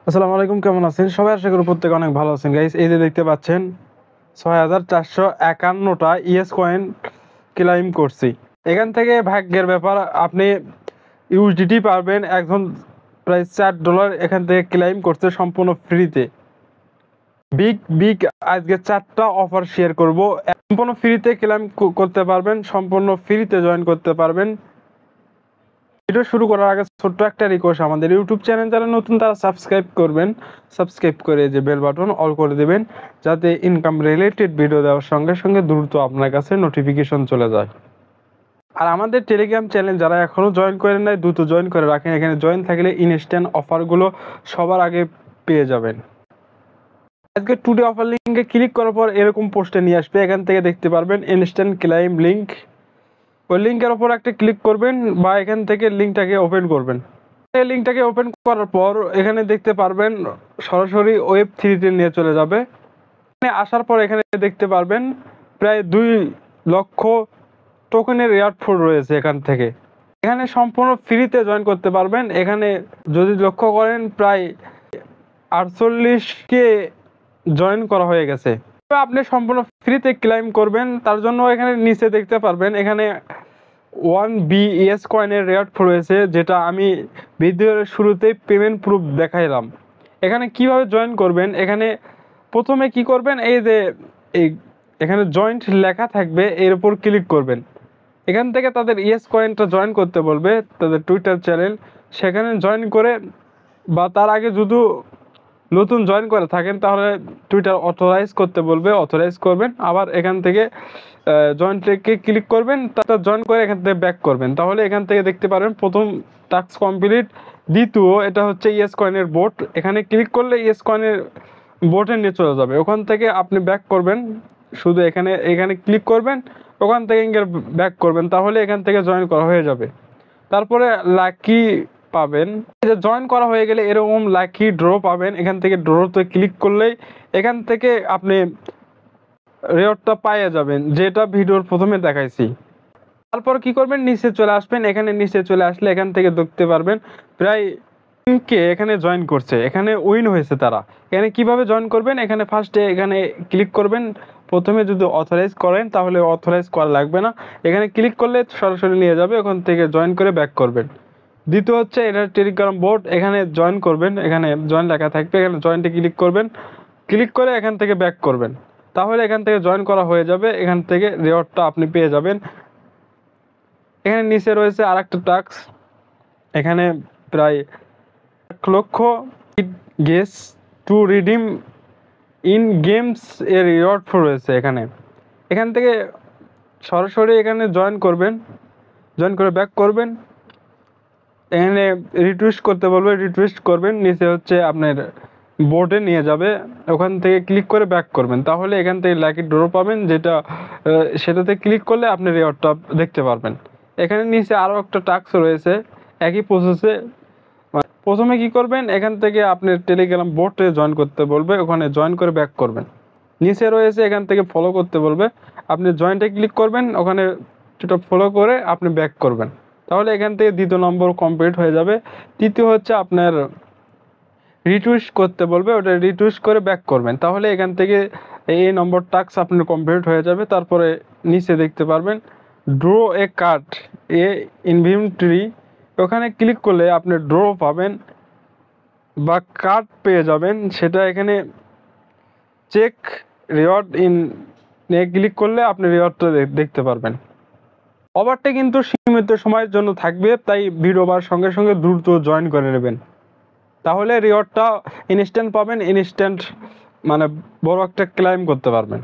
আসসালামু আলাইকুম, কেমন আছেন সবাই? আশা করি প্রত্যেকে অনেক ভালো আছেন গাইস। এই যে দেখতে পাচ্ছেন 6451টা ইএস কয়েন ক্লেইম করছি। এখান থেকে ভাগ্যের ব্যাপার, আপনি ইউএসডিটি পাবেন এখন প্রায় $4 এখান থেকে ক্লেইম করছে সম্পূর্ণ ফ্রিতে। বিগ আজকে 4টা অফার শেয়ার করব, সম্পূর্ণ ফ্রিতে ক্লেইম করতে পারবেন, সম্পূর্ণ ফ্রিতে জয়েন করতে পারবেন। ভিডিও শুরু করার আগে ছোট্ট একটা রিকোয়েস্ট, আমাদের ইউটিউব চ্যানেল যারা নতুন তারা সাবস্ক্রাইব করবেন, সাবস্ক্রাইব করে যে বেল বাটন অল করে দেবেন, যাতে ইনকাম রিলেটেড ভিডিও দেওয়ার সঙ্গে সঙ্গে দ্রুত আপনার কাছে নোটিফিকেশন চলে যায়। আর আমাদের টেলিগ্রাম চ্যানেল যারা এখনও জয়েন করেন নাই, দ্রুত জয়েন করে রাখেন। এখানে জয়েন থাকলে ইনস্ট্যান্ট অফারগুলো সবার আগে পেয়ে যাবেন। আজকে টুডে অফার লিঙ্কে ক্লিক করার পর এরকম পোস্টে নিয়ে আসবে, এখান থেকে দেখতে পারবেন ইনস্ট্যান্ট ক্লেইম লিঙ্ক। ওই লিঙ্কের ওপর একটা ক্লিক করবেন বা এখান থেকে লিঙ্কটাকে ওপেন করবেন। এই লিঙ্কটাকে ওপেন করার পর এখানে দেখতে পারবেন সরাসরি ওয়েব 3-তে নিয়ে চলে যাবে। এখানে আসার পর এখানে দেখতে পারবেন প্রায় 2 লক্ষ টোকেনের এয়ারফোর রয়েছে। এখানে সম্পূর্ণ ফ্রিতে জয়েন করতে পারবেন। এখানে যদি লক্ষ্য করেন প্রায় 48K জয়েন করা হয়ে গেছে। আপনি সম্পূর্ণ ফ্রিতে ক্লেইম করবেন, তার জন্য এখানে নিচে দেখতে পারবেন এখানে 1BES কয়েনের রেট রয়েছে, যেটা আমি ভিডিওর শুরুতেই পেমেন্ট প্রুফ দেখাইলাম। এখানে কিভাবে জয়েন করবেন, এখানে প্রথমে কি করবেন, এই যে এখানে জয়েন্ট লেখা থাকবে, এর উপর ক্লিক করবেন। এখান থেকে তাদের ইএস কয়েনটা জয়েন করতে বলবে, তাদের টুইটার চ্যানেল, সেখানে জয়েন করে বা তার আগে যদি নতুন জয়েন করে থাকেন তাহলে টুইটার অথরাইজ করতে বলবে, অথরাইজ করবেন। আবার এখান থেকে জয়েন্টকে ক্লিক করবেন, তারপর জয়েন করে এখান থেকে ব্যাক করবেন। তাহলে এখান থেকে দেখতে পারবেন প্রথম টাস্ক কমপ্লিট। দ্বিতীয়, এটা হচ্ছে ইএস কয়েনের বোট। এখানে ক্লিক করলে ইএস কয়েনের বোটে নিয়ে চলে যাবে। ওখান থেকে আপনি ব্যাক করবেন, শুধু এখানে ক্লিক করবেন, ওখান থেকে ব্যাক করবেন, তাহলে এখান থেকে জয়েন করা হয়ে যাবে। তারপরে লাকি পাবেন, যে জয়েন করা হয়ে গেলে এরকম লাকি ড্র পাবেন। এখান থেকে ড্রতে ক্লিক করলেই এখান থেকে আপনি রেওয়ার্ডটা পেয়ে যাবেন, যেটা ভিডিওর প্রথমে দেখাইছি। তারপর কি করবেন, নিচে চলে আসবেন। এখানে নিচে চলে আসলে এখান থেকে দেখতে পারবেন প্রায় কে এখানে জয়েন করছে, এখানে উইন হয়েছে তারা। এখানে কিভাবে জয়েন করবেন, এখানে ফার্স্টে এখানে ক্লিক করবেন। প্রথমে যদি অথরাইজ করেন তাহলে অথরাইজ করা লাগবে না, এখানে ক্লিক করলে সরাসরি নিয়ে যাবে। ওখান থেকে জয়েন করে ব্যাক করবেন। দ্বিতীয় হচ্ছে এটা টেলিগ্রাম বোট, এখানে জয়েন করবেন, এখানে জয়েন লেখা থাকবে, এখানে জয়েন্টে ক্লিক করবেন, ক্লিক করে এখান থেকে ব্যাক করবেন, তাহলে এখান থেকে জয়েন করা হয়ে যাবে। এখান থেকে রিওয়ার্ডটা আপনি পেয়ে যাবেন। এখানে নিচে রয়েছে আর একটা টাস্ক, এখানে প্রায় 1 লক্ষ গেস টু রিডিম ইন গেমস এর রিওয়ার্ড রয়েছে। এখান থেকে সরাসরি এখানে জয়েন করবেন, জয়েন করে ব্যাক করবেন। এখানে রিটুইস্ট করতে বলবে, রিটুইস্ট করবেন। নিচে হচ্ছে আপনার বোর্ডে নিয়ে যাবে, ওখান থেকে ক্লিক করে ব্যাক করবেন, তাহলে এখান থেকে লাকি ড্র পাবেন, সেটাতে ক্লিক করলে আপনি রিওয়ার্ডটা দেখতে পারবেন। এখানে নিচে আরও একটা টাস্ক রয়েছে একই প্রসেসে। প্রথমে কি করবেন, এখান থেকে আপনি টেলিগ্রাম বোটে জয়েন করতে বলবে, ওখানে জয়েন করে ব্যাক করবেন। নিচে রয়েছে এখান থেকে ফলো করতে বলবে, আপনি জয়েন্টে ক্লিক করবেন, ওখানে সেটা ফলো করে আপনি ব্যাক করবেন, তাহলে এখান থেকে দ্বিতীয় নম্বর কমপ্লিট হয়ে যাবে। তৃতীয় হচ্ছে আপনার রিটুইস্ট করতে বলবে, ওটা রিটুইস্ট করে ব্যাক করবেন, তাহলে এখান থেকে এই নম্বর টাস্ক আপনার কমপ্লিট হয়ে যাবে। তারপরে নিচে দেখতে পারবেন ড্র এ কার্ড এ ইনভেন্টরি, ওখানে ক্লিক করলে আপনি ড্র পাবেন বা কার্ড পেয়ে যাবেন। সেটা এখানে চেক রিওয়ার্ড ইন ক্লিক করলে আপনি রিওয়ার্ডটা দেখতে পারবেন। অফারটা কিন্তু সীমিত সময়ের জন্য থাকবে, তাই ভিডিও বার সঙ্গে সঙ্গে দ্রুত জয়েন করে নেবেন, তাহলে রিওয়ার্ডটা ইনস্ট্যান্ট পাবেন, ইনস্ট্যান্ট মানে বড় একটা ক্লেইম করতে পারবেন।